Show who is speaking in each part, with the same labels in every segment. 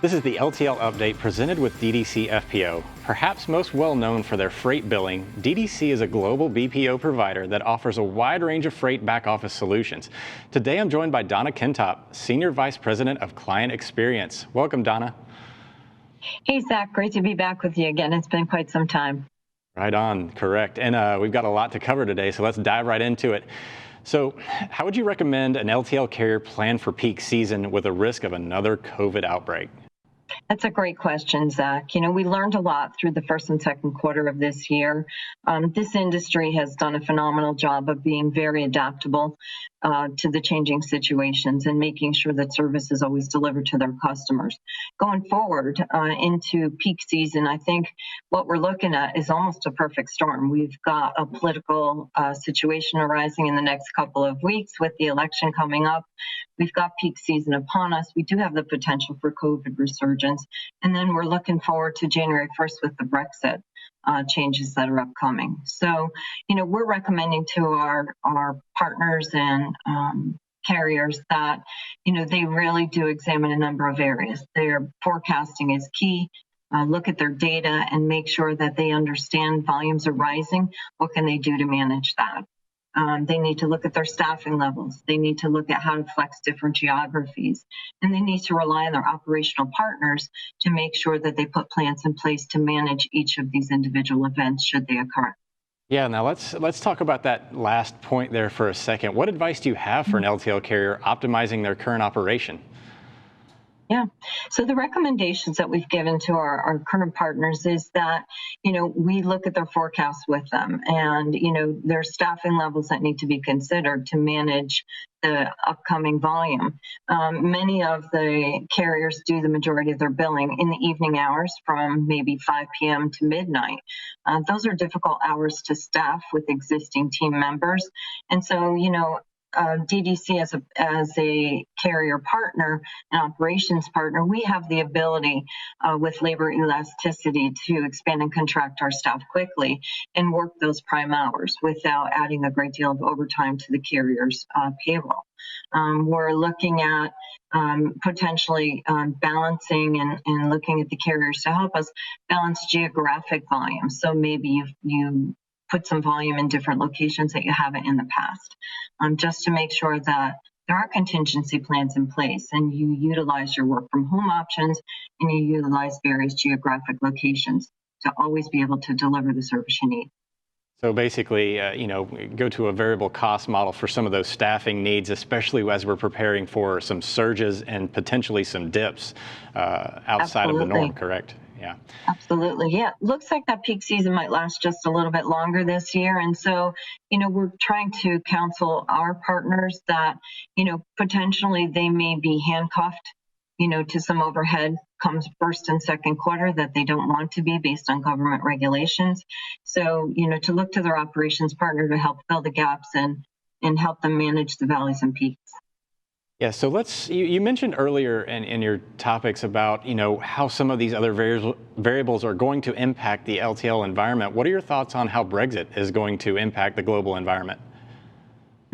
Speaker 1: This is the LTL update presented with DDC FPO. Perhaps most well known for their freight billing, DDC is a global BPO provider that offers a wide range of freight back office solutions. Today I'm joined by Donna Kintop, Senior Vice President of Client Experience. Welcome, Donna.
Speaker 2: Hey, Zach, great to be back with you again. It's been quite some time.
Speaker 1: Right on, correct. And we've got a lot to cover today, so let's dive right into it. So how would you recommend an LTL carrier plan for peak season with a risk of another COVID outbreak?
Speaker 2: That's a great question, Zach. You know, we learned a lot through the first and second quarter of this year. This industry has done a phenomenal job of being very adaptable to the changing situations and making sure that service is always delivered to their customers. Going forward into peak season, I think what we're looking at is almost a perfect storm. We've got a political situation arising in the next couple of weeks with the election coming up. We've got peak season upon us. We do have the potential for COVID resurgence. And then we're looking forward to January 1st with the Brexit changes that are upcoming. So, you know, we're recommending to our partners and carriers that, you know, they really do examine a number of areas. Their forecasting is key. Look at their data and make sure that they understand volumes are rising. What can they do to manage that? They need to look at their staffing levels. They need to look at how to flex different geographies. And they need to rely on their operational partners to make sure that they put plans in place to manage each of these individual events should they occur.
Speaker 1: Yeah, now let's talk about that last point there for a second. What advice do you have for an LTL carrier optimizing their current operation?
Speaker 2: Yeah. So the recommendations that we've given to our current partners is that, you know, we look at their forecasts with them and, you know, their staffing levels that need to be considered to manage the upcoming volume. Many of the carriers do the majority of their billing in the evening hours from maybe 5 p.m. to midnight. Those are difficult hours to staff with existing team members. And so, you know, DDC as a carrier partner, an operations partner, we have the ability with labor elasticity to expand and contract our staff quickly and work those prime hours without adding a great deal of overtime to the carrier's payroll. We're looking at potentially balancing and looking at the carriers to help us balance geographic volume. So maybe you put some volume in different locations that you haven't in the past, just to make sure that there are contingency plans in place and you utilize your work from home options and you utilize various geographic locations to always be able to deliver the service you need.
Speaker 1: So basically, you know, go to a variable cost model for some of those staffing needs, especially as we're preparing for some surges and potentially some dips outside of the norm, correct? Yeah.
Speaker 2: Absolutely. Yeah. Looks like that peak season might last just a little bit longer this year. And so, you know, we're trying to counsel our partners that, you know, potentially they may be handcuffed, you know, to some overhead comes first and second quarter that they don't want to be based on government regulations. So, you know, to look to their operations partner to help fill the gaps and help them manage the valleys and peaks.
Speaker 1: Yeah, so you mentioned earlier in your topics about, you know, how some of these other variables are going to impact the LTL environment. What are your thoughts on how Brexit is going to impact the global environment?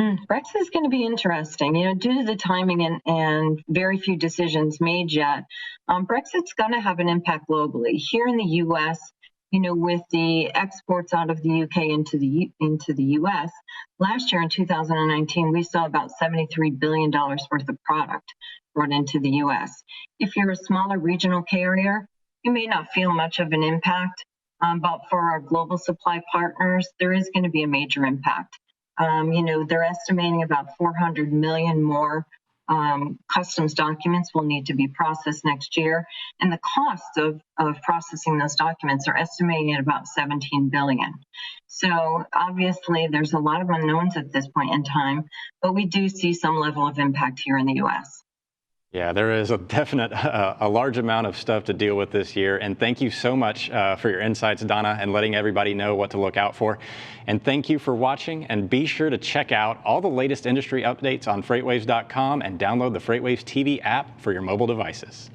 Speaker 2: Brexit is going to be interesting, you know, due to the timing and very few decisions made yet. Brexit's going to have an impact globally. Here in the U.S., you know, with the exports out of the UK into the US, last year in 2019, we saw about $73 billion worth of product brought into the US. If you're a smaller regional carrier, you may not feel much of an impact, but for our global supply partners, there is going to be a major impact. You know, they're estimating about 400 million more customs documents will need to be processed next year. And the costs of processing those documents are estimated at about $17 billion. So obviously there's a lot of unknowns at this point in time, but we do see some level of impact here in the U.S.
Speaker 1: Yeah, there is a definite, a large amount of stuff to deal with this year. And thank you so much for your insights, Donna, and letting everybody know what to look out for. And thank you for watching. And be sure to check out all the latest industry updates on FreightWaves.com and download the FreightWaves TV app for your mobile devices.